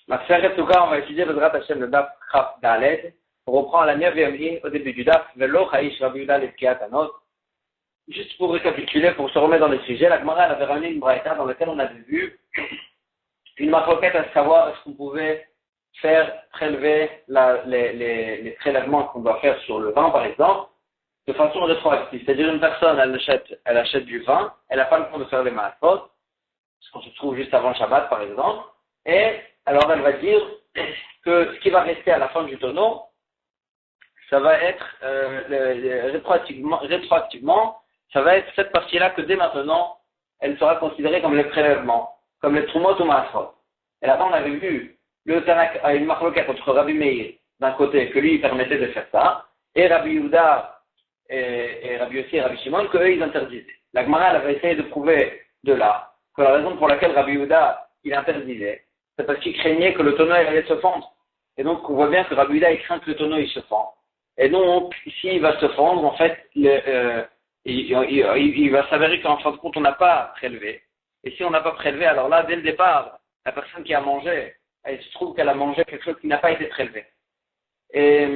Ma frère Touka, on va étudier le Drat Hashem, le Daf Chaf Dalet. On reprend la 9e ligne au début du Daf, Velo Chaïsh Rabbi Yehuda Leskiat Anot. Juste pour récapituler, pour se remettre dans le sujet, la Gemara avait ramené une braïta dans laquelle on avait vu une marloquette à savoir est-ce qu'on pouvait faire prélever les prélèvements qu'on doit faire sur le vin, par exemple, de façon rétroactive. C'est-à-dire une personne, elle achète du vin, elle n'a pas le temps de faire les maasot, parce qu'on se trouve juste avant Shabbat, par exemple, et alors elle va dire que ce qui va rester à la fin du tonneau, ça va être rétroactivement, ça va être cette partie-là que dès maintenant, elle sera considérée comme les prélèvements, comme les trumot ou maasot. Et là-bas, on avait vu le Tanak a une marloquette entre Rabbi Meir, d'un côté, que lui, il permettait de faire ça, et Rabbi Yehuda et Rabbi Yossi et Rabbi Shimon, qu'eux, ils interdisaient. La Gemara, elle avait essayé de prouver de là que la raison pour laquelle Rabbi Yehuda, il interdisait, c'est parce qu'il craignait que le tonneau il allait se fendre. Et donc, on voit bien que Rabbi Yehuda, il craint que le tonneau, il se fende. Et donc, s'il va se fendre, en fait, il va s'avérer qu'en fin de compte, on n'a pas prélevé. Et si on n'a pas prélevé, alors là, dès le départ, la personne qui a mangé, elle se trouve qu'elle a mangé quelque chose qui n'a pas été prélevé. Et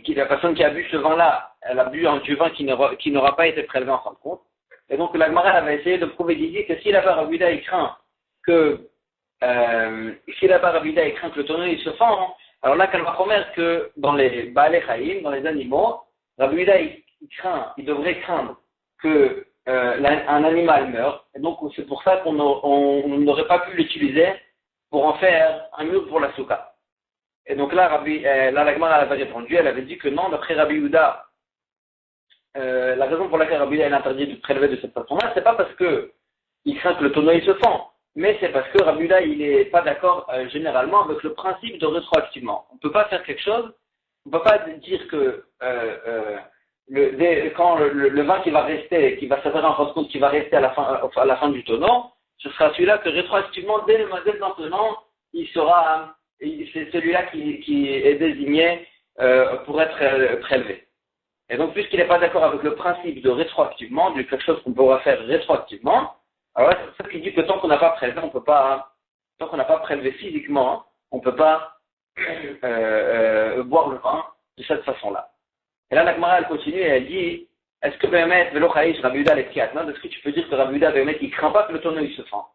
la personne qui a bu ce vin-là, elle a bu du vin qui n'aura pas été prélevé en fin de compte. Et donc la Gemara avait essayé de prouver d'ici que si la Rabbi Yehuda il craint que le tonneau il se fend, alors là qu'elle va promettre que dans les Baalei Chaim, dans les animaux, Rabbi Yehuda il devrait craindre que un animal meurt. Et donc c'est pour ça qu'on n'aurait pas pu l'utiliser pour en faire un mur pour la souka. Et donc là, la Gemara avait répondu, elle avait dit que non, d'après Rabbi Yehuda, la raison pour laquelle Rabbi Yehuda a interdit de prélever de cette façon-là, c'est pas parce que il craint que le tonneau il se fend, mais c'est parce que Rabbi Yehuda il est pas d'accord généralement avec le principe de rétroactivement. On peut pas faire quelque chose, on peut pas dire que quand le vin qui va rester, qui va s'avérer en fin de compte, qui va rester à la fin du tonneau, ce sera celui-là que rétroactivement, dès maintenant, c'est celui-là qui est désigné pour être prélevé. Et donc, puisqu'il n'est pas d'accord avec le principe de rétroactivement, de quelque chose qu'on pourra faire rétroactivement, alors c'est ça qui dit que tant qu'on n'a pas prélevé, tant qu'on n'a pas prélevé physiquement, on ne peut pas boire le vin de cette façon-là. Et là, la Gemara, elle continue et elle dit, est-ce que Béhémet, Velo Chaïsh, Rabbi Yehuda Leskiat Anot, est-ce que tu peux dire que Rabbi Yehuda, Béhémet, il ne craint pas que le tonneau il se fend?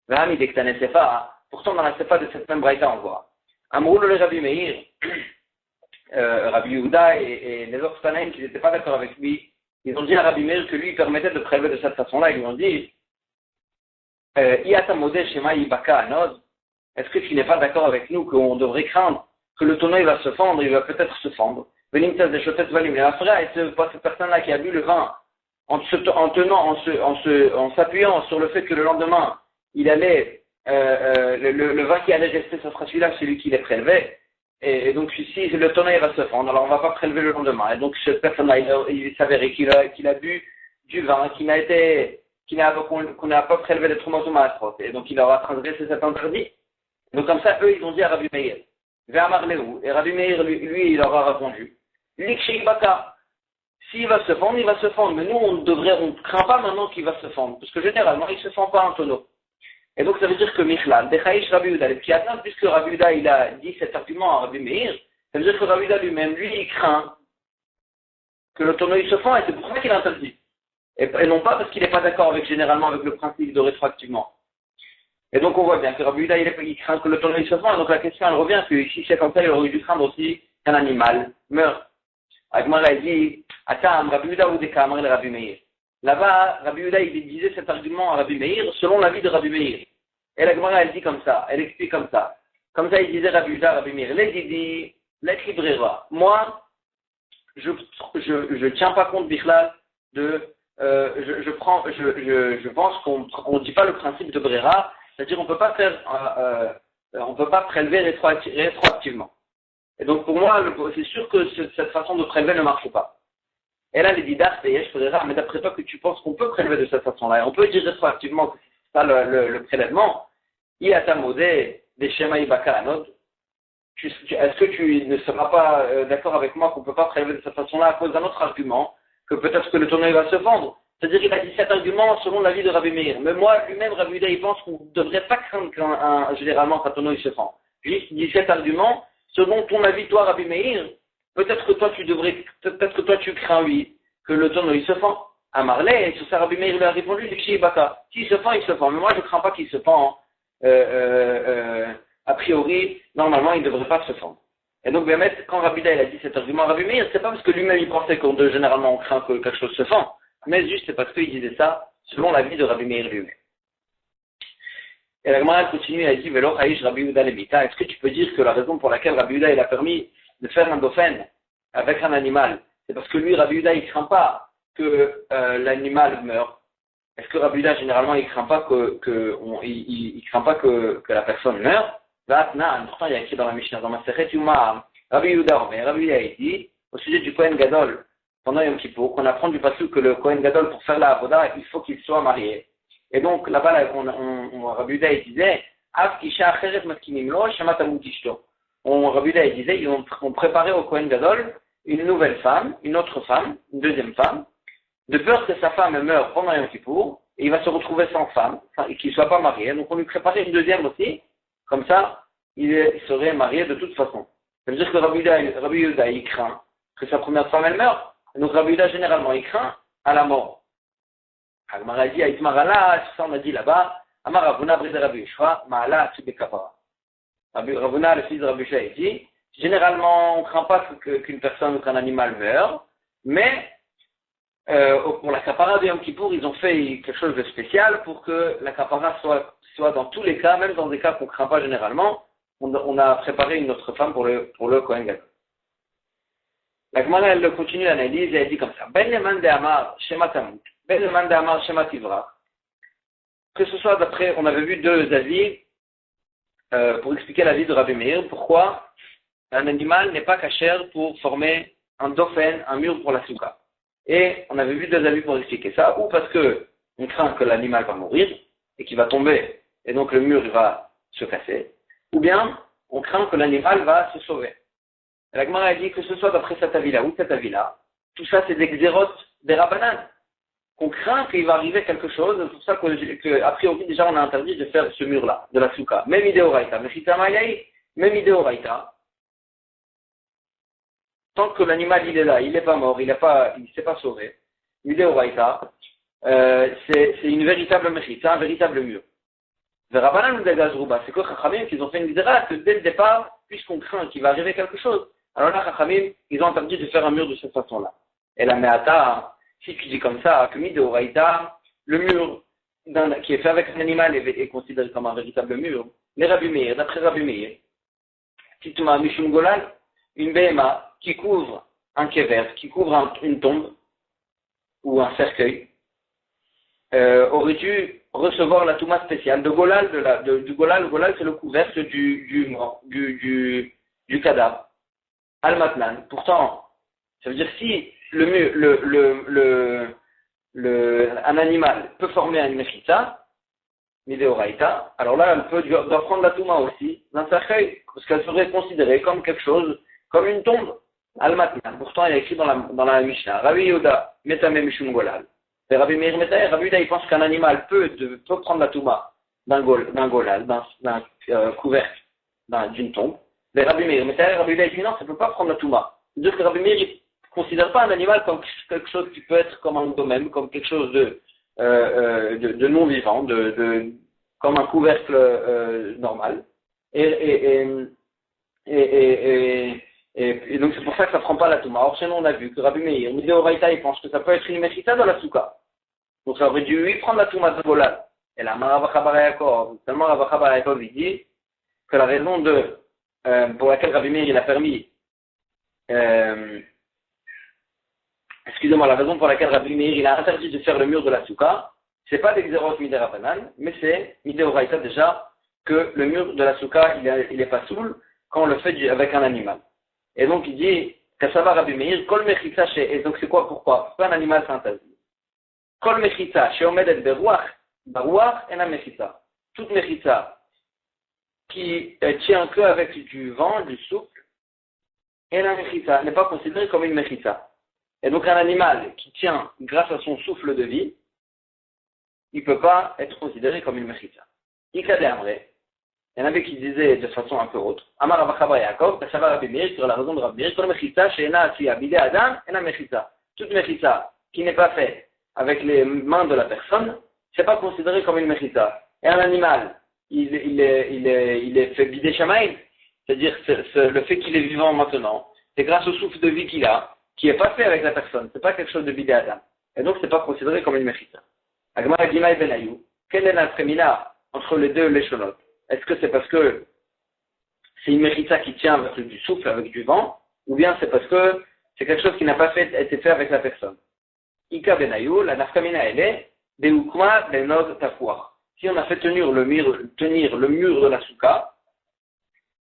Véhami, dès que tu n'en sais pas, pourtant dans la sépa de cette même braïta, on voit. Amroul le Rabbi Meir, Rabbi Yehuda et les autres Tanaïm qui n'étaient pas d'accord avec lui, ils ont dit à Rabbi Meir que lui, il permettait de prélever de cette façon-là. Ils lui ont dit, Iata Modeh Shema Yibaka Anod, est-ce que tu n'es pas d'accord avec nous qu'on devrait craindre que le tonneau il va se fendre, il va peut-être se fendre? Et cette personne-là qui a bu le vin en s'appuyant sur le fait que le lendemain, il allait, le vin qui allait rester, ça sera celui qui l'est prélevé. Et donc, si le tonneau va se fendre, alors on ne va pas prélever le lendemain. Et donc, cette personne-là, il s'avérait qu'il a bu du vin qu'on n'a pas prélevé les trumot ou maasot. Et donc, il aura transgressé cet interdit. Donc, comme ça, eux, ils ont dit à Rabbi Meir, Ve'amar lehu. Et Rabbi Meir, lui, il leur a répondu, Likshibaka. S'il va se fendre, il va se fendre. Mais nous, on ne craint pas maintenant qu'il va se fendre. Parce que généralement, il ne se fend pas en tonneau. Et donc, ça veut dire que Michlal, Dechaïsh Rabbi Yehuda, puisque Rabbi Yehuda, il a dit cet argument à Rabbi Meir, ça veut dire que Rabbi Yehuda lui-même, lui, il craint que le tonneau, il se fend, et c'est pour ça qu'il interdit. Et non pas parce qu'il n'est pas d'accord généralement avec le principe de rétroactivement. Et donc, on voit bien que Rabbi Yehuda, il craint que le tonneau, il se fend, et donc la question, elle revient, que si c'est comme ça, il aurait dû craindre aussi qu'un animal meurt. Agmara, elle dit, Atam, Rabbi Yehuda ou Dekamar, le Rabbi Meir. Là-bas, Rabbi Yehuda, il disait cet argument à Rabbi Meir selon l'avis de Rabbi Meir. Et la Gemara, elle dit comme ça, elle explique comme ça. Comme ça, il disait Rabbi Yehuda, Rabbi Meir. L'Edidi, l'Etribrera. Moi, je tiens pas compte, Bichlal, je pense qu'on ne dit pas le principe de Brera, c'est-à-dire on peut pas prélever rétroactivement. Et donc, pour moi, c'est sûr que cette façon de prélever ne marche pas. Et là, les didars, c'est Yesh Brera, mais d'après toi que tu penses qu'on peut prélever de cette façon-là, et on peut dire rétroactivement que c'est ça le prélèvement, Iata Modeh des Shema Yibaka Anod, est-ce que tu ne seras pas d'accord avec moi qu'on ne peut pas prélever de cette façon-là à cause d'un autre argument, que peut-être que le tonneau va se vendre? C'est-à-dire qu'il a dit cet argument selon l'avis de Rabbi Meir. Mais moi, lui-même, Rabbi Yehuda, il pense qu'on ne devrait pas craindre généralement qu'un tonneau il se fend. Juste, il dit cet argument, selon ton avis, toi, Rabbi Meir, peut-être que toi, tu crains, oui, que le tonneau, il se fend. À Marley, et sur ça, Rabbi Meir lui a répondu, s'il se fend, il se fend. Mais moi, je ne crains pas qu'il se fend. A priori, normalement, il ne devrait pas se fendre. Et donc, bien, quand Rabbi Uda, il a dit cet argument à Rabbi Meir, c'est pas parce que lui-même, il pensait généralement, on craint que quelque chose se fend. Mais juste, c'est parce qu'il disait ça selon l'avis de Rabbi Meir lui-même. Et la Gemara continue, elle dit, Velo Haïch Rabbi Uda Lebita, est-ce que tu peux dire que la raison pour laquelle Rabbi Uda, il a permis de faire un dauphin avec un animal, c'est parce que lui, Rabbi Uda, il craint pas que l'animal meure. Est-ce que Rabbi Uda, généralement, il craint pas il craint pas que la personne meure? Pourtant, il y a écrit dans la Mishnah, dans ma Sechet Yuma, Rabbi Uda, il dit, au sujet du Kohen Gadol, pendant Yom Kippour, qu'on apprend du passage que le Kohen Gadol, pour faire la Avoda, il faut qu'il soit marié. Et donc, là-bas, Rabbi Uda, il disait, Rabbi Uda, il disait, ils ont préparé au Kohen Gadol une nouvelle femme, une autre femme, une deuxième femme, de peur que sa femme meure pendant Yom Kippour, et il va se retrouver sans femme, et qu'il ne soit pas marié. Donc on lui préparait une deuxième aussi, comme ça, il serait marié de toute façon. Ça veut dire que Rabbi Uda, il craint que sa première femme, elle meure. Donc Rabbi Uda, généralement, il craint à la mort. Agmara dit, Aïtmarala, ça on a dit là-bas, Amar Ravuna, Bride Rabbi Yishua, Ma'ala, Tsube Kapara. Ravuna, le fils de Rabbi Yishua, il dit, généralement, on ne craint pas qu'une personne ou qu'un animal meure, mais pour la kapara de Yom Kippour, ils ont fait quelque chose de spécial pour que la kapara soit dans tous les cas, même dans des cas qu'on ne craint pas généralement, on a préparé une autre femme pour le Kohen Gadol. La Gemara, elle continue l'analyse et elle dit comme ça. Ben leman de Amar Shema Tamut, Ben leman de Amar Shema Tivra. Que ce soit d'après, on avait vu deux avis pour expliquer l'avis de Rabbi Meir, pourquoi un animal n'est pas cachère pour former un dauphin, un mur pour la souka. Et on avait vu deux avis pour expliquer ça, ou parce que on craint que l'animal va mourir et qu'il va tomber, et donc le mur va se casser, ou bien on craint que l'animal va se sauver. Et la Gemara a dit que ce soit d'après cet avis-là ou cet avis-là, tout ça c'est des xérotes des rabbanan. On craint qu'il va arriver quelque chose, c'est pour ça qu'a priori déjà on a interdit de faire ce mur-là, de la souka. Même idéoraïta, même idéoraïta. Tant que l'animal il est là, il n'est pas mort, il ne s'est pas sauvé, Midéoraïta, c'est une véritable mechita, un véritable mur. Verabanan ou Dagazrouba, c'est que Chachamim qu'ils ont fait une vidéra que dès le départ, puisqu'on craint qu'il va arriver quelque chose, alors là Chachamim, ils ont interdit de faire un mur de cette façon-là. Et la Meata, si tu dis comme ça, que Midéoraïta, le mur qui est fait avec un animal est considéré comme un véritable mur. Les Rabbi Meir, d'après Rabbi Meir, Tituma Mishum Golan, une BMA qui couvre un kever, qui couvre une tombe ou un cercueil, aurait dû recevoir la touma spéciale de Golal, du Golal. Le Golal, c'est le couvercle du cadavre. Al-Matnan. Pourtant, ça veut dire si un animal peut former une mechita, midéoraïta, alors là, elle doit prendre la touma aussi d'un cercueil, parce qu'elle serait considérée comme quelque chose, comme une tombe. Al-Matnan. Pourtant, il y a écrit dans la Mishnah, Rabbi Yehuda, Metame Mishum Golal. Et Rabbi Meir Metaï, Rabbi Yehuda, il pense qu'un animal peut prendre la touma d'un golal, d'un couvercle, d'une tombe. Mais Rabbi Meir Metaï, Rabbi Yehuda, il dit non, ça ne peut pas prendre la touma. C'est-à-dire que Rabbi Meir, il ne considère pas un animal comme quelque chose qui peut être comme un domaine, comme quelque chose de non vivant, comme un couvercle normal. Et donc c'est pour ça que ça ne prend pas la touma. Or chez nous on a vu que Rabbi Meir, Midéoraïta, il pense que ça peut être une mechita dans la souka. Donc ça aurait dû lui prendre la touma de Golal. Et là, tellement Rabbi Yaakov il dit que la raison pour laquelle Rabbi Meir il a permis, la raison pour laquelle Rabbi Meir il a interdit de faire le mur de la souka, c'est pas des xéros midérabanan, mais c'est Midéoraïta déjà que le mur de la souka il est pas soul quand on le fait avec un animal. Et donc il dit, Kassava Rabbi Meir, Kol Mechitza chez, et donc c'est quoi, pourquoi? Pas un animal, c'est interdit. Kol Mechitza, chez Omedet Beruach, Baruach, et la Mechitza. Toute Mechitza qui tient que avec du vent, du souffle, et la Mechitza n'est pas considérée comme une Mechitza. Et donc un animal qui tient grâce à son souffle de vie, il ne peut pas être considéré comme une Mechitza. Ikade Amre. Il y en avait qui disaient de façon un peu autre. Amar Rabba Yaakov, Tashava Rabbi Meir, sur la raison de Rabbi Meir, Kol Mechitza, Sheena Atzia, Bidei Adam, Ena Mechitza. Toute Mechitza qui n'est pas faite avec les mains de la personne, c'est pas considéré comme une Mechitza. Et un animal, il est fait Bidei Shamaïm, c'est-à-dire le fait qu'il est vivant maintenant, c'est grâce au souffle de vie qu'il a, qui est pas fait avec la personne. C'est pas quelque chose de Bidei Adam. Et donc c'est pas considéré comme une Mechitza. Agmar Gimai Ben Ayou, quelle est la prémina entre les deux l'échelon? Est-ce que c'est parce que c'est une mechitza qui tient avec du souffle, avec du vent, ou bien c'est parce que c'est quelque chose qui n'a pas été fait avec la personne? Ika benayou, la nafkamina elle est, beukma benod tafouar. Si on a fait tenir le mur de la souka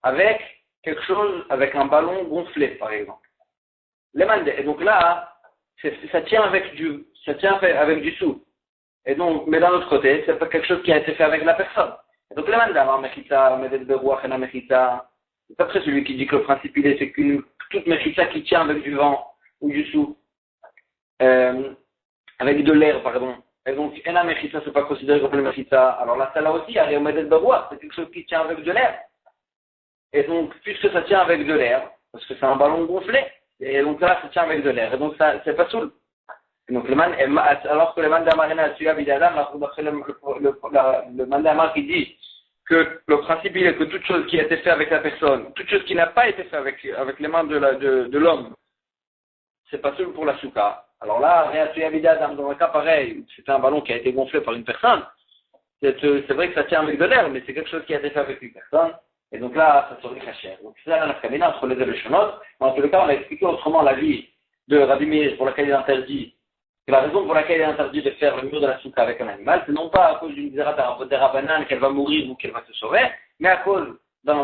avec quelque chose, avec un ballon gonflé, par exemple. Et donc là, ça tient avec du souffle. Et donc, mais d'un autre côté, c'est pas quelque chose qui a été fait avec la personne. Et donc, le mandamar mechitza, medet beruach ena mechitza, c'est après celui qui dit que le principe il est, c'est qu'une toute mechitza qui tient avec du vent ou du souffle, avec de l'air, pardon. Et donc, ena mechitza, c'est pas considéré comme une mechitza. Alors là, celle-là aussi, arrive medet beruach, c'est quelque chose qui tient avec de l'air. Et donc, puisque ça tient avec de l'air, parce que c'est un ballon gonflé, et donc là, ça tient avec de l'air. Et donc, ça, c'est pas soul. Donc, alors que le mandamar le mandamar qui dit que le principe il est que toute chose qui a été faite avec la personne, toute chose qui n'a pas été faite avec les mains de l'homme, c'est pas seul pour la souka. Alors là, dans un cas pareil, c'est un ballon qui a été gonflé par une personne, c'est vrai que ça tient avec de l'air, mais c'est quelque chose qui a été fait avec une personne, et donc là, ça serait caché. Donc c'est là la nafkamina entre les deux l'échelon. En tout cas, on a expliqué autrement l'avis de Rabbi Meir pour laquelle il interdit. La raison pour laquelle il est interdit de faire le mur de la souka avec un animal, c'est non pas à cause d'une derabanan qu'elle va mourir ou qu'elle va se sauver, mais à cause d'un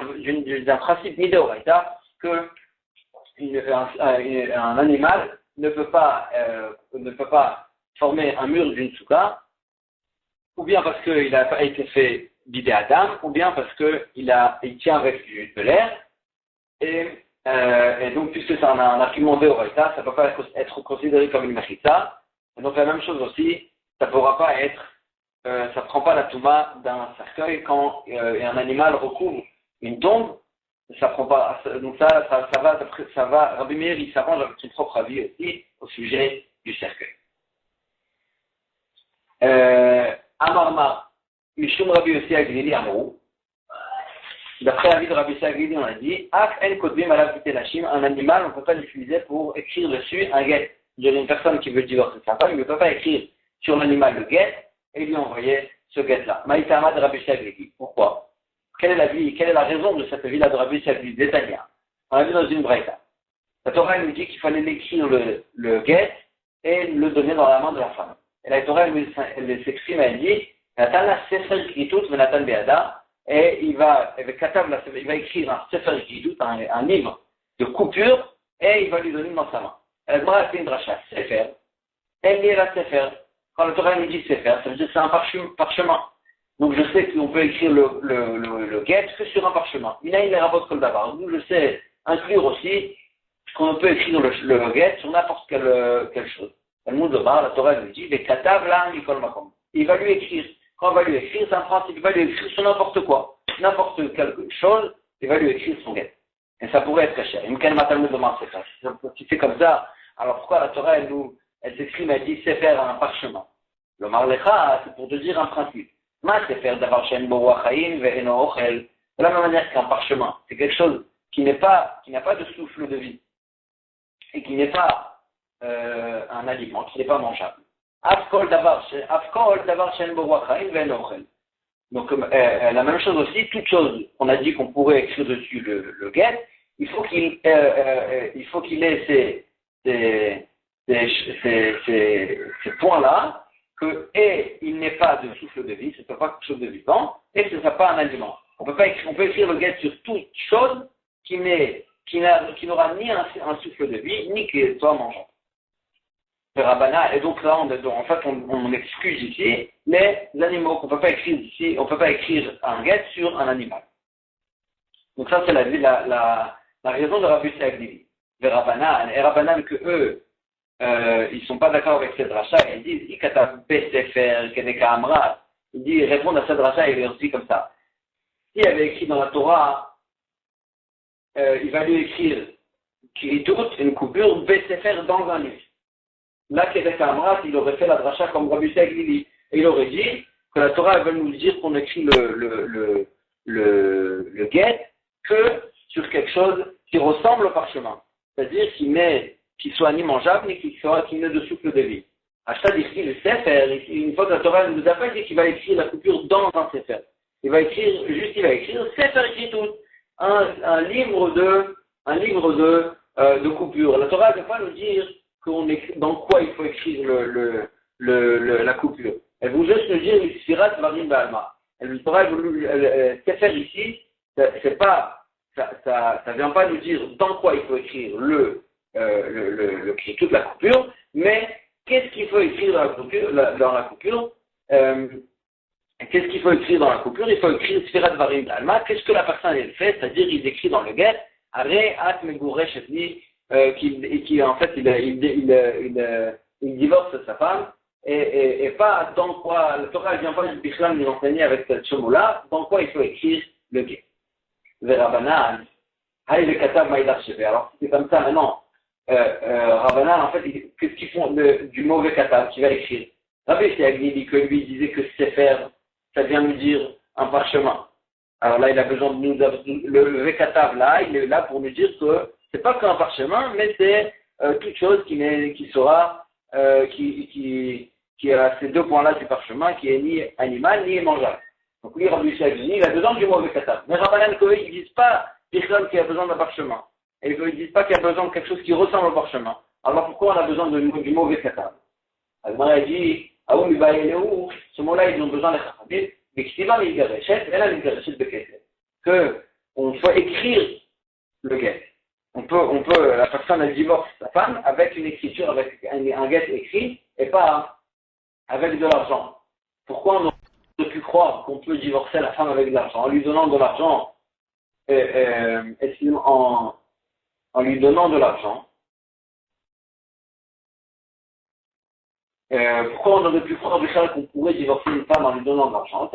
principe midoraita que un animal ne peut pas former un mur d'une souka, ou bien parce qu'il n'a pas été fait bidei Adam, ou bien parce qu'il tient avec de l'air, et donc puisque c'est un argument midoraita, ça ne peut pas être considéré comme une mechitza. Donc la même chose aussi, ça ne pourra pas être, ça ne prend pas la touma d'un cercueil quand un animal recouvre une tombe, ça prend pas, donc ça va, Rabbi Meir il s'arrange avec son propre avis aussi au sujet du cercueil. Amarma, Mishum Rabbi aussi Agrili Amrou, d'après l'avis de Rabbi Agrili on a dit, Ak en kodbim alav lachim, un animal on ne peut pas l'utiliser pour écrire dessus un guet. Il y a une personne qui veut divorcer sa femme, il ne peut pas écrire sur l'animal le guet et lui envoyer ce guet-là. Maïtama de Rabbi Shagridi. Pourquoi? Quelle est la raison de cette vie-là de Rabbi Shagridi? Détania. On a vu dans une braïta. La Torah nous dit qu'il fallait l'écrire le guet et le donner dans la main de la femme. Et la Torah elle s'exprime, elle dit Natan la sefer gitut venatan beada, et il va écrire un sefer gitut, un livre de coupure, et il va lui donner dans sa main. Elle m'a fait une dracha, Sefer. Elle est la Sefer. Quand le Torah nous dit Sefer, ça veut dire que c'est un parchemin. Donc je sais qu'on peut écrire le guet que sur un parchemin. Il les rapports comme d'abord. Donc je sais inclure aussi qu'on peut écrire le guet sur n'importe quelle chose. Le monde de bar, la Torah nous dit, les katav là, Nicole Macom. Il va lui écrire. Quand on va lui écrire, c'est un principe, il va lui écrire sur n'importe quoi. N'importe quelque chose, il va lui écrire son guet. Et ça pourrait être caché. Si c'est comme ça, alors pourquoi la Torah, elle s'exprime, elle dit c'est faire un parchemin? Le marlecha, c'est pour te dire un principe. C'est faire d'avoir shen boruachaim ve'eno ochel. De la même manière qu'un parchemin, c'est quelque chose qui n'a pas de souffle de vie et qui n'est pas un aliment, qui n'est pas mangeable. Afkol davar shen boruachaim ve'eno ochel. Donc la même chose aussi, toute chose, on a dit qu'on pourrait écrire dessus le guet, il faut qu'il ait ces points-là, que et il n'est pas de souffle de vie, ce n'est pas quelque chose de vivant, et ce n'est pas un aliment. On peut écrire le guet sur toute chose qui n'aura ni un souffle de vie, ni qui soit mangeant. Et donc là, on excuse ici les animaux qu'on ne peut pas écrire ici, on ne peut pas écrire un guet sur un animal. Donc ça, c'est la raison de Rabbi Shagridi. Les Rabbanan, et Rabbanan que eux, ils ne sont pas d'accord avec cette rachat, ils disent, ils disent, répondre à cette rachat, il est aussi comme ça. s'il y avait écrit dans la Torah, il va lui écrire Kritout, une coupure, Sefer dans un livre. Là, Kedek Amrat, il aurait fait la dracha comme Rabbi Saglili. Et il aurait dit que la Torah veut nous dire qu'on écrit le guet que sur quelque chose qui ressemble au parchemin. C'est-à-dire qu'il soit ni mangeable, ni qu'il ne de souffle de vie. Achad écrit le Sefer, une fois que la Torah nous appelle, il dit qu'il va écrire la coupure dans un Sefer. Il va écrire Sefer Kritout, un livre de coupure. La Torah ne va pas nous dire dans quoi il faut écrire la coupure. Elle veut juste nous dire Sirat Varim Ba'alma. La Torah Sefer ici, c'est pas, ça vient pas nous dire dans quoi il faut écrire toute la coupure, mais qu'est-ce qu'il faut écrire dans la coupure, Qu'est-ce qu'il faut écrire dans la coupure? Il faut écrire Sfirat Varim Alma. Qu'est-ce que la personne elle fait? C'est-à-dire, il écrit dans le guet, Are At Meguresh Etni, qui en fait, il divorce sa femme, et pas dans quoi, le Torah ne vient pas du Bichlam nous enseigner avec cette chomoula, dans quoi il faut écrire le guet. Verabanan, Haï le Katav Maïdar Sheve. Alors, c'est comme ça maintenant. Rabbanan, en fait, qu'est-ce qu'ils font du mauvais Katav qui va écrire? Rabbi Siagni, que lui disait que Sefer, ça vient nous dire un parchemin. Alors là, il a besoin de nous, le Vekatav là, il est là pour nous dire que c'est pas qu'un parchemin, mais c'est toute chose qui a ces deux points-là du parchemin, qui est ni animal, ni mangeable. Donc lui, Rabbi Siagni, il a besoin du mot Vekatav. Mais Rabbanan, ils disent pas personne qui a besoin d'un parchemin. Et ils ne disent pas qu'il y a besoin de quelque chose qui ressemble au parchemin. Alors pourquoi on a besoin du mot Vekatav? Alors il dit, ce mot-là, ils ont besoin de Chachamim, mais qui va les garéchettes, et là, les garéchettes de Kesset. On faut écrire le guet. La personne, elle divorce sa femme avec une écriture, avec un guet écrit, et pas avec de l'argent. Pourquoi on aurait pu croire qu'on peut divorcer la femme avec de l'argent? En lui donnant de l'argent, en lui donnant de l'argent. Pourquoi on aurait pu croire qu'on pourrait divorcer une femme en lui donnant de l'argent?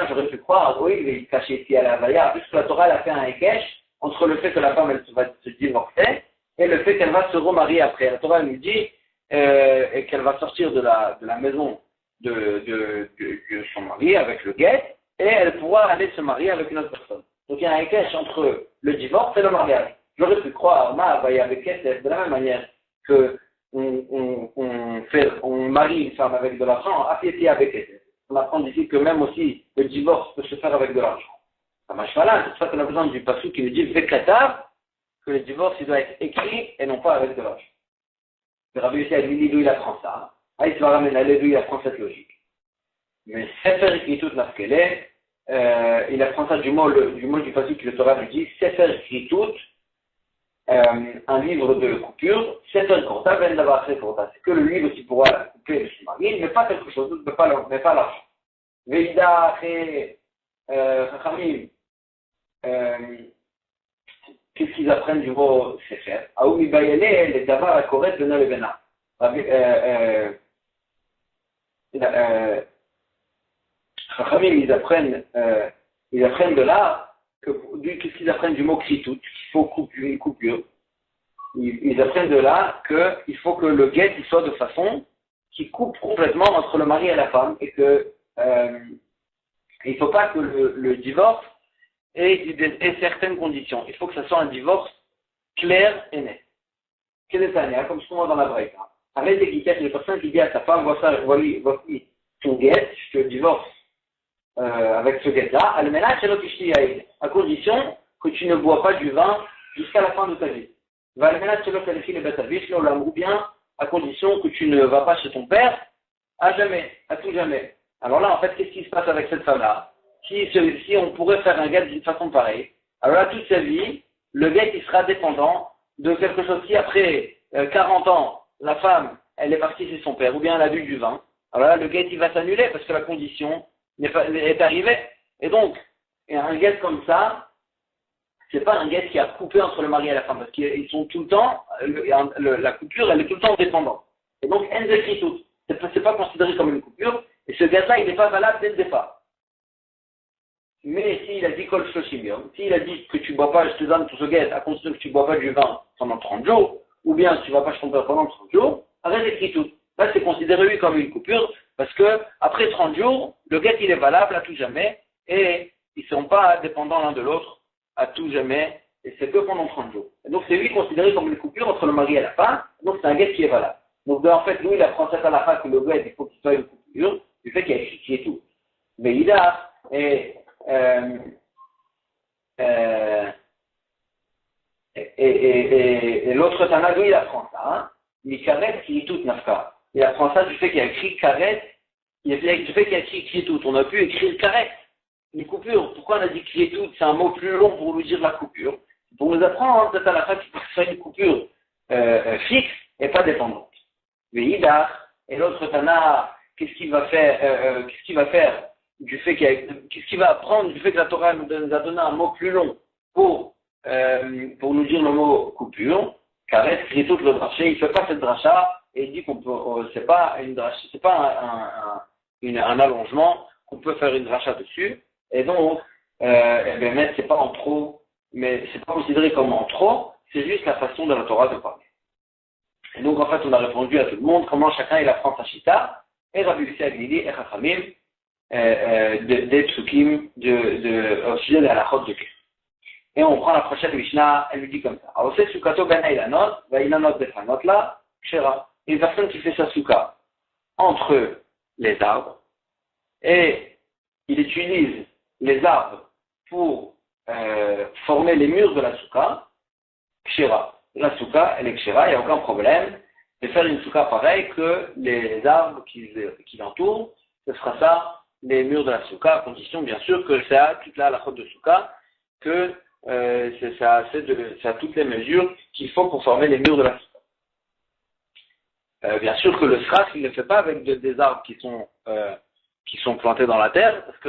J'aurais pu croire, oui, il est caché ici à la Vaya, puisque la Torah elle a fait un ékesh entre le fait que la femme elle va se divorcer et le fait qu'elle va se remarier après. La Torah nous dit et qu'elle va sortir de la maison de son mari avec le guet et elle pourra aller se marier avec une autre personne. Donc il y a un ékesh entre le divorce et le mariage. J'aurais pu croire, Vaya avec Kesef, de la même manière que on marie une femme avec de l'argent, affilié avec elle. On apprend d'ici que même aussi le divorce peut se faire avec de l'argent. Ça marche pas là, c'est pour ça qu'on a besoin du passou qui nous dit Vekatav, que le divorce il doit être écrit et non pas avec de l'argent. Le Rabbi Yossi Admini, d'où il apprend ça. Il va ramener à d'où il apprend cette logique. Mais Sefer Kritout Nafkele, il apprend ça du mot du passou qui le Torah lui dit Sefer Kritout. Un livre de coupure, c'est un compta, ben d'avoir fait compta. C'est que le livre qui pourra couper le mari, mais pas quelque chose d'autre, mais pas l'argent. Veida, après, Chachamim, qu'est-ce qu'ils apprennent du mot Sefer? Aoumi Bayele, les Davar, la Corette, Bena le Bena. Chachamim, ils apprennent de là. Qu'est-ce qu'ils apprennent du mot kritout, qu'il faut une coupure. Ils apprennent de là qu'il faut que le guet il soit de façon qui coupe complètement entre le mari et la femme et que il ne faut pas que le divorce ait certaines conditions. Il faut que ce soit un divorce clair et net. Quel est ça, comme souvent dans la vraie. Avec des guitards, les personnes qui disent à sa femme, voici ton guet, je te divorce. Avec ce guet-là, à condition que tu ne bois pas du vin jusqu'à la fin de ta vie. Ou bien à condition que tu ne vas pas chez ton père à jamais, à tout jamais. Alors là, en fait, qu'est-ce qui se passe avec cette femme-là? Si on pourrait faire un guet d'une façon pareille, alors là, toute sa vie, le guet il sera dépendant de quelque chose qui, après 40 ans, la femme, elle est partie chez son père, ou bien elle a bu du vin. Alors là, le guet il va s'annuler parce que la condition est arrivé. Et donc, un guet comme ça, c'est pas un guet qui a coupé entre le mari et la femme, parce qu'ils sont tout le temps, la coupure, elle est tout le temps dépendante. Et donc, c'est pas considéré comme une coupure, et ce guet-là, il n'est pas valable dès le départ. Mais s'il a dit Kol Shoshim Yom, s'il a dit que tu bois pas, je te donne tout ce guet, à condition que tu bois pas du vin pendant 30 jours, ou bien si tu vas pas acheter ton père pendant 30 jours, arrête d'écrire tout. Là, c'est considéré lui comme une coupure, parce que après 30 jours, le guet il est valable à tout jamais, et ils ne seront pas dépendants l'un de l'autre à tout jamais, et c'est que pendant 30 jours. Et donc c'est lui considéré comme une coupure entre le mari et la femme, donc c'est un guet qui est valable. Donc en fait, lui, il apprend ça à la fin que le guet, il faut qu'il soit une coupure, du fait qu'il y a écrit et tout. Mais il a, et l'autre Tana, lui, il apprend ça, hein. Mikaret qui est toute nafka. Il apprend ça du fait qu'il y a écrit karet, du fait qu'il y a écrit qui est toute. On a pu écrire karet, une coupure. Pourquoi on a dit qui est toute? C'est un mot plus long pour nous dire la coupure. Pour nous apprendre, peut-être à la fin, qu'il faut que ce soit une coupure fixe et pas dépendante. Mais Ida, et l'autre Tana, qu'est-ce qu'il va faire du fait qu'est-ce qu'il va apprendre du fait que la Torah nous a donné un mot plus long pour nous dire le mot coupure, car est tout le draché, il ne fait pas cette dracha et il dit qu'on peut, c'est pas une dracha, c'est pas un allongement, qu'on peut faire une dracha dessus, et donc, mais c'est pas en trop, mais c'est pas considéré comme en trop, c'est juste la façon de la Torah de parler. Et donc en fait on a répondu à tout le monde comment chacun il apprend sa shita, et Rabbi Yossi Aglili et Chachamim, des psukim au sujet de la halachot de Ker. Et on prend la prochaine Mishnah, elle lui dit comme ça. Alors c'est sukato ben ilanot, va ilanot befanot là, shera. Une personne qui fait sa souka entre les arbres, et il utilise les arbres pour former les murs de la souka, kshera. La souka, elle est kshera, il n'y a aucun problème de faire une souka pareille que les arbres qui l'entourent, ce sera ça, les murs de la souka, à condition bien sûr que ça a toute la halachot de souka, que ça a toutes les mesures qu'il faut pour former les murs de la souka. Bien sûr que le srach, il ne le fait pas avec des arbres qui sont plantés dans la terre, parce que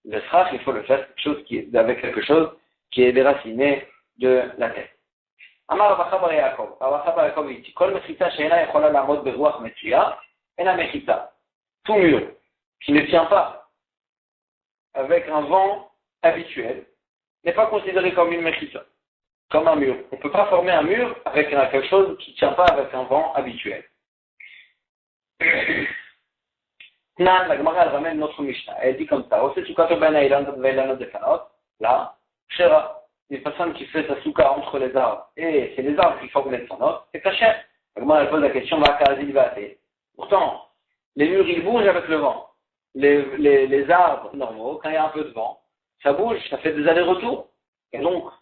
le srach, il faut le faire avec quelque chose qui est déraciné de la terre. Amar Rava Chaba Yaakov. Rava Chaba Yaakov dit Kol mechita she'ena yechola la'amod beruach metzuya, ena mechita. Tout mur qui ne tient pas avec un vent habituel n'est pas considéré comme une mechita, comme un mur. On ne peut pas former un mur avec quelque chose qui ne tient pas avec un vent habituel. Nan, la Gemara, elle ramène notre Mishnah. Elle dit comme ça. Là, Shera. Une personne qui fait sa souka entre les arbres, et c'est les arbres qui forment les sanot, c'est caché. Moi, elle pose la question, pourtant, les murs, ils bougent avec le vent. Les arbres normaux, quand il y a un peu de vent, ça bouge, ça fait des allers-retours. Et donc,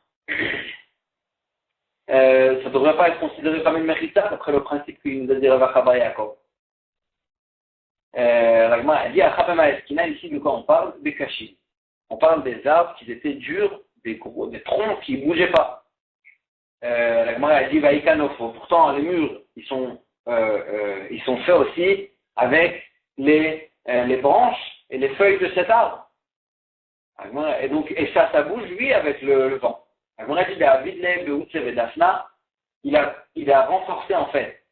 ça ne devrait pas être considéré comme une mechita, d'après le principe qu'il nous a dit Rava Chaba Yaakov. Elle dit, ici, de quoi on parle? Des cachis. On parle des arbres qui étaient durs, des troncs qui ne bougeaient pas. La Gemara a dit Vaikanofo. Pourtant, les murs, ils sont faits aussi avec les branches et les feuilles de cet arbre. Et donc, ça bouge, lui, avec le vent. La Gemara dit David Beutsevedafna, il a renforcé, en fait.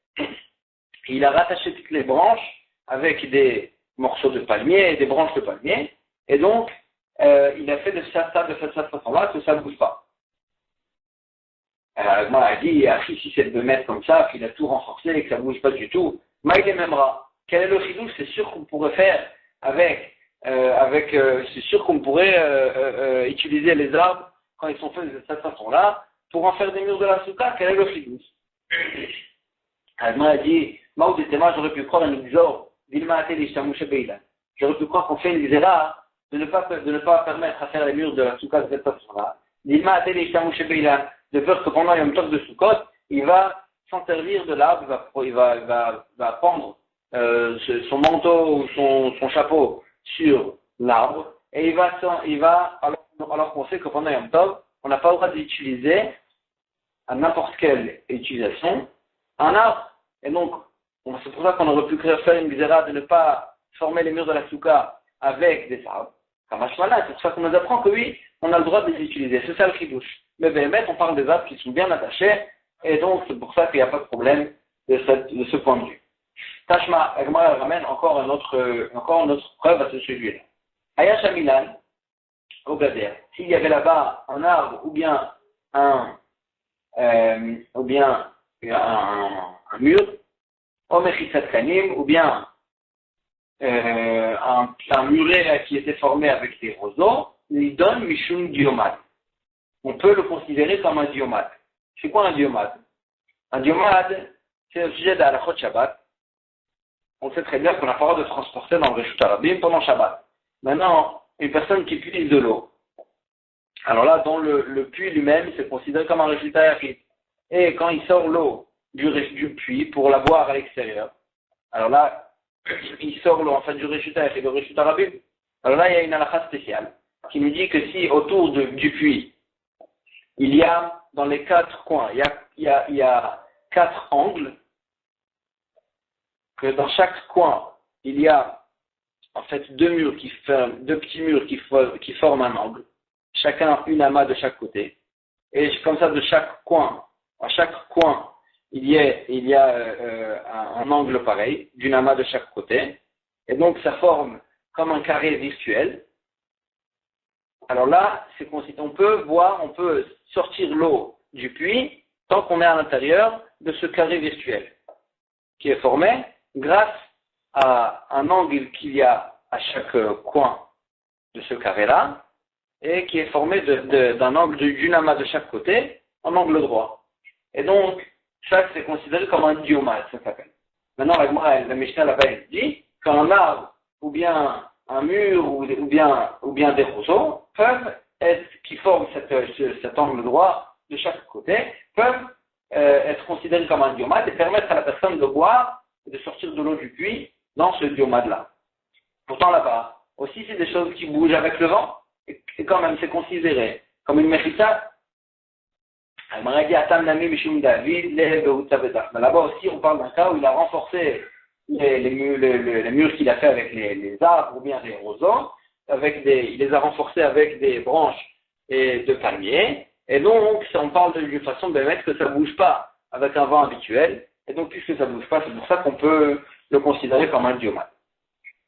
Il a rattaché toutes les branches avec des morceaux de palmier et des branches de palmier. Et donc, il a fait de cette façon-là que ça ne bouge pas. Moi, elle a dit, si c'est de mettre comme ça, qu'il a tout renforcé et que ça ne bouge pas du tout, Maïl et Memra, quel est le chidouche? C'est sûr qu'on pourrait faire c'est sûr qu'on pourrait utiliser les arbres quand ils sont faits de cette façon-là pour en faire des murs de la souka. Quel est le chidouche? Elle m'a dit, j'aurais pu croire un exor, j'aurais pu croire qu'on fait une xéra de ne pas permettre à faire les murs de la souka de cette façon-là. De peur que pendant Yom Tov de Sukkot, il va s'en servir de l'arbre, il va pendre son manteau ou son chapeau sur l'arbre, et il va alors qu'on sait que pendant Yom Tov, on n'a pas le droit d'utiliser à n'importe quelle utilisation un arbre. Et donc, c'est pour ça qu'on aurait pu faire une xéra de ne pas former les murs de la souka avec des arbres. C'est pour ça qu'on nous apprend que oui, on a le droit de les utiliser. C'est ça le chidouche. Mais on parle des arbres qui sont bien attachés, et donc c'est pour ça qu'il n'y a pas de problème de ce point de vue. Tashma, Agmara ramène encore une autre preuve à ce sujet-là. Aya Shamilan, au Gader. S'il y avait là-bas un arbre ou bien un mur, ou Mechisat Kanim, ou bien un muret qui était formé avec des roseaux, Lidon Mishum Diomad. On peut le considérer comme un diomade. C'est quoi un diomade? Un diomade, c'est le sujet de la Halachot Shabbat. On sait très bien qu'on a pas le droit de transporter dans le Reshut Harabim pendant Shabbat. Maintenant, une personne qui puise de l'eau. Alors là, dans le puits lui-même, c'est considéré comme un Reshut Hayachid. Et quand il sort l'eau du puits pour la boire à l'extérieur, alors là, il sort l'eau en fait du Reshut Hayachid, le Reshut Harabim. Alors là, il y a une halakha spéciale qui nous dit que si autour du puits, il y a dans les quatre coins, il y a quatre angles, que dans chaque coin, il y a en fait deux petits murs qui forment un angle, chacun une amas de chaque côté, et comme ça de chaque coin, à chaque coin, il y a un angle pareil, d'une amas de chaque côté, et donc ça forme comme un carré virtuel. Alors là, on peut sortir l'eau du puits tant qu'on est à l'intérieur de ce carré virtuel qui est formé grâce à un angle qu'il y a à chaque coin de ce carré-là et qui est formé d'un angle d'une amas de chaque côté en angle droit. Et donc, ça c'est considéré comme un diomade, ça s'appelle. Maintenant, la Mishnah là-bas dit qu'un arbre ou bien un mur ou bien des roseaux qui forment cet angle droit de chaque côté, peuvent être considérés comme un diomade et permettre à la personne de boire et de sortir de l'eau du puits dans ce diomade-là. Pourtant là-bas, aussi c'est des choses qui bougent avec le vent, et quand même c'est considéré comme une mechitza. Mais là-bas aussi on parle d'un cas où il a renforcé les murs qu'il a fait avec les arbres ou bien les roseaux, il les a renforcés avec des branches et de palmiers, et donc on parle d'une façon de mettre que ça ne bouge pas avec un vent habituel, et donc puisque ça ne bouge pas, c'est pour ça qu'on peut le considérer comme un diomade.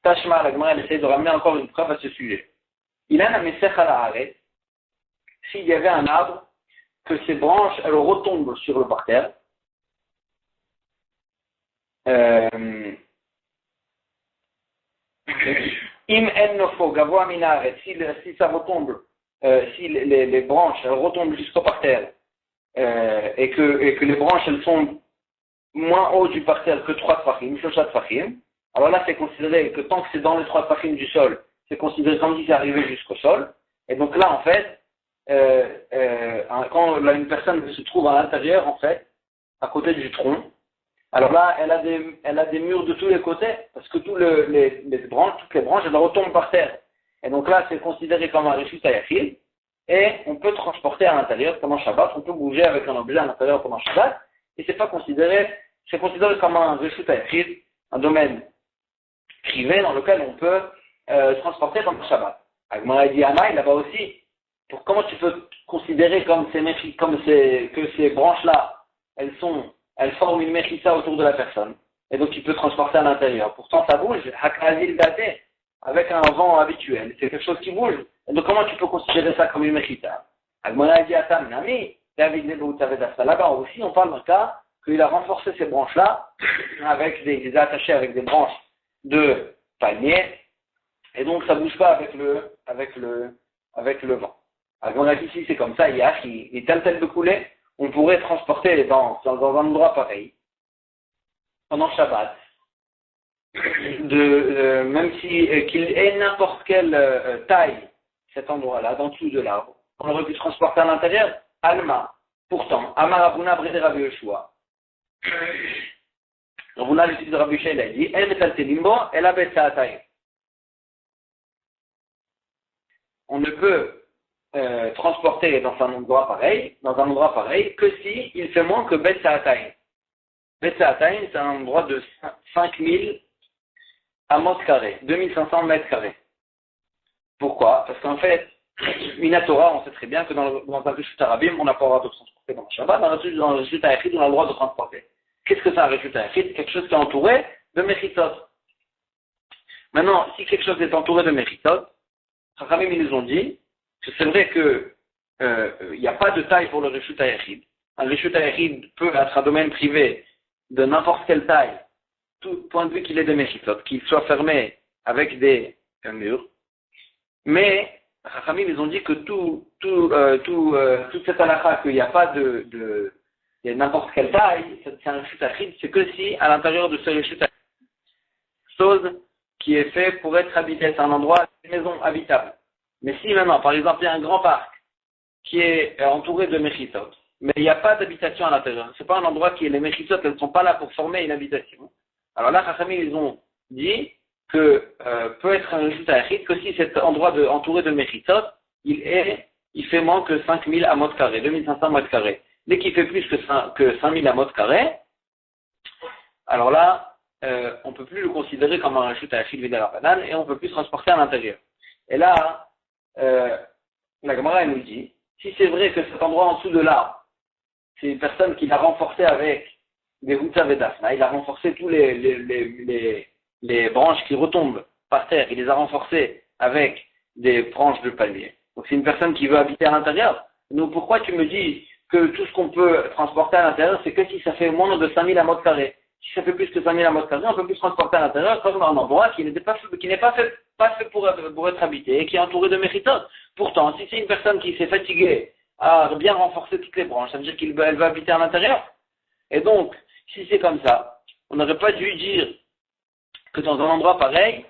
Tashma, la Gemara essaie de ramener encore une preuve à ce sujet. Il a un mesech à la arrêt, s'il y avait un arbre, que ses branches, elles retombent sur le parterre, Im en nofo gavoa minaret, si ça retombe, si les branches elles retombent jusqu'au parterre, et que les branches elles sont moins haut du parterre que 3 tfachim, shoshat tfachim, alors là c'est considéré que tant que c'est dans les 3 tfachim du sol, c'est considéré comme si c'est arrivé jusqu'au sol. Et donc là en fait, quand là, une personne se trouve à l'intérieur en fait, à côté du tronc, alors là elle a des murs de tous les côtés, parce que toutes les branches elles retombent par terre. Et donc là c'est considéré comme un reshut hayachid, et on peut transporter à l'intérieur pendant Shabbat, on peut bouger avec un objet à l'intérieur pendant Shabbat, et c'est considéré comme un reshut hayachid, un domaine privé dans lequel on peut transporter pendant Shabbat. Agmara dit Amaï là-bas aussi, comment tu peux considérer que ces branches-là, elles forment une mechissa autour de la personne, et donc tu peux transporter à l'intérieur. Pourtant ça bouge, hakazil daté, avec un vent habituel, c'est quelque chose qui bouge. Et donc comment tu peux considérer ça comme une mechissa? Agmara dit Atam Nami, là-bas aussi on parle d'un cas qu'il a renforcé ces branches-là, il les a attachées avec des branches de palmier, et donc ça ne bouge pas avec le vent. Alors on a dit ici c'est comme ça, il est tel de couler, on pourrait transporter dans un endroit pareil, pendant Shabbat, même qu'il ait n'importe quelle taille, cet endroit-là, dans dessous de l'arbre, on aurait pu transporter à l'intérieur, Alma. Pourtant, Amar Abuna Brede Rabbi Yoshua. Rabuna, le fils de Rabbi Yoshua, il a dit, El Betal Telimbo, El Abet Saatayim. On ne peut transporter dans un endroit pareil, que si il fait moins que Bet Saatayim. Bet Saatayim, c'est un endroit de 5000 amot carrés, 2500 mètres carrés. Pourquoi? Parce qu'en fait, Minatora, on sait très bien que dans un reshut harabim, on n'a pas le droit de transporter dans le Shabbat, dans un reshut hayachid, on a le droit de transporter. Qu'est-ce que c'est un reshut hayachid? Quelque chose qui est entouré de mechitot. Maintenant, si quelque chose est entouré de mechitot, Chachamim, ils nous ont dit que c'est vrai que il n'y a pas de taille pour le Reshut HaYachid. Un Reshut HaYachid peut être un domaine privé de n'importe quelle taille, tout point de vue qu'il est de Mechitzot, qu'il soit fermé avec des murs. Mais Chachamim, ils ont dit que toute cette halakha, qu'il n'y a pas de n'importe quelle taille, c'est un Reshut HaYachid, c'est que si à l'intérieur de ce Reshut HaYachid, chose qui est fait pour être habité, c'est un endroit, une maison habitable. Mais si maintenant, par exemple, il y a un grand parc qui est entouré de Mechitzot, mais il n'y a pas d'habitation à l'intérieur, c'est pas un endroit qui est les Mechitzot, elles ne sont pas là pour former une habitation. Alors là, Chachamim, ils ont dit que peut être un Reshut HaYachid que si cet endroit entouré de Mechitzot, il fait moins que 5000 amot carrés, 2500 mètres carrés. Dès qu'il fait plus que 5000 amot carrés, alors là, on ne peut plus le considérer comme un Reshut HaYachid Vidal Rabbanan et on ne peut plus transporter à l'intérieur. Et là, la Gemara nous dit, si c'est vrai que cet endroit en dessous de l'arbre, c'est une personne qui l'a renforcé avec des Hutzav et Dafna, il a renforcé tous les branches qui retombent par terre, il les a renforcées avec des branches de palmier. Donc c'est une personne qui veut habiter à l'intérieur. Donc pourquoi tu me dis que tout ce qu'on peut transporter à l'intérieur, c'est que si ça fait moins de 5000 amot carrés. Si ça fait plus que 5000 amot carrés, on peut plus transporter à l'intérieur comme un endroit qui n'est pas fait pour être habité et qui est entouré de Mechitzot. Pourtant, si c'est une personne qui s'est fatiguée à bien renforcer toutes les branches, ça veut dire qu'elle va habiter à l'intérieur. Et donc, si c'est comme ça, on n'aurait pas dû dire que dans un endroit pareil,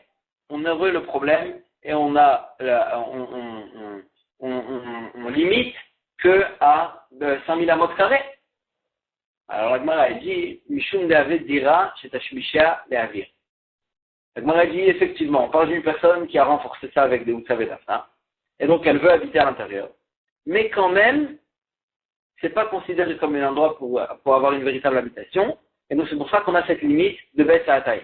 on aurait le problème et on limite que à 5000 amot carrés. Alors la Gemara dit Mishum De'avet Dira Shetashmisha Le'avir. La Gemara dit effectivement, on parle d'une personne qui a renforcé ça avec des Hutzav et Dafna, et donc elle veut habiter à l'intérieur. Mais quand même, c'est pas considéré comme un endroit pour avoir une véritable habitation, et donc c'est pour ça qu'on a cette limite de Beth Sa'atayim.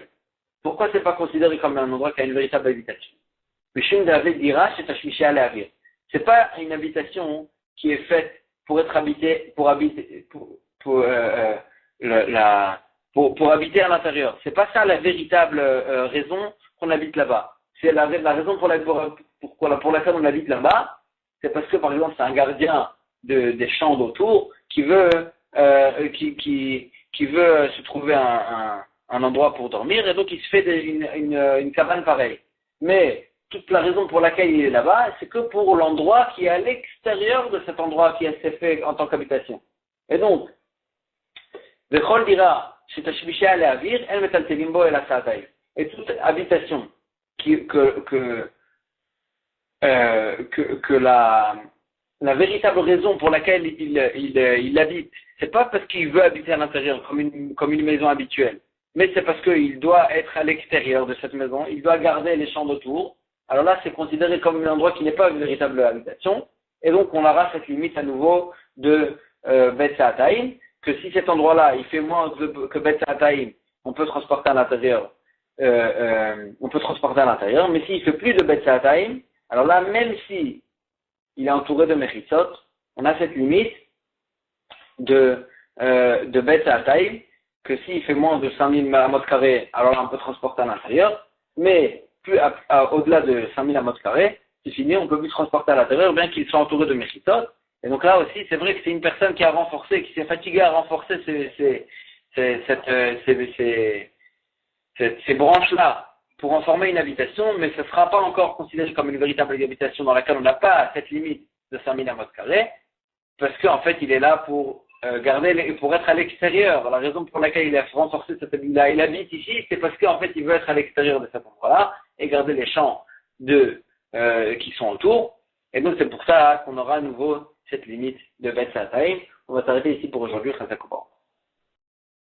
Pourquoi c'est pas considéré comme un endroit qui a une véritable habitation? Mishum De'avet Dira Shetashmisha Le'avir. C'est pas une habitation qui est faite pour être habitée, pour habiter à l'intérieur. C'est pas ça la véritable raison qu'on habite là-bas. C'est la raison pour laquelle on habite là-bas, c'est parce que par exemple c'est un gardien des champs d'autour qui veut se trouver un endroit pour dormir et donc il se fait une cabane pareille. Mais toute la raison pour laquelle il est là-bas, c'est que pour l'endroit qui est à l'extérieur de cet endroit qui s'est fait en tant qu'habitation. Et donc Vechol dira, Shetashmisha Le'avir, El Metaltelim Bo El Asatayim. Et toute habitation que la véritable raison pour laquelle il habite, c'est pas parce qu'il veut habiter à l'intérieur comme une maison habituelle, mais c'est parce qu'il doit être à l'extérieur de cette maison, il doit garder les champs d'autour. Alors là, c'est considéré comme un endroit qui n'est pas une véritable habitation, et donc on aura cette limite à nouveau de Bet Sa'atayim, que si cet endroit-là, il fait moins que Bet Sa'atayim, on peut transporter à l'intérieur, mais s'il fait plus de Bet Sa'atayim, alors là, même si il est entouré de Mechitzot, on a cette limite de Bet Sa'atayim, que s'il fait moins de 5000 amot carrés, alors là, on peut transporter à l'intérieur, mais plus au-delà de 5000 amot carrés, c'est fini, on peut plus transporter à l'intérieur, bien qu'il soit entouré de Mechitzot. Et donc là aussi, c'est vrai que c'est une personne qui a renforcé, qui s'est fatiguée à renforcer ces branches-là pour en former une habitation, mais ce ne sera pas encore considéré comme une véritable habitation dans laquelle on n'a pas cette limite de 5000 amot carrés, parce qu'en fait, il est là pour pour être à l'extérieur. La raison pour laquelle il a renforcé cette habitation-là, il habite ici, c'est parce qu'en fait, il veut être à l'extérieur de cet endroit-là et garder les champs qui sont autour. Et donc, c'est pour ça qu'on aura à nouveau cette limite de Bet Sa'atayim. On va s'arrêter ici pour aujourd'hui.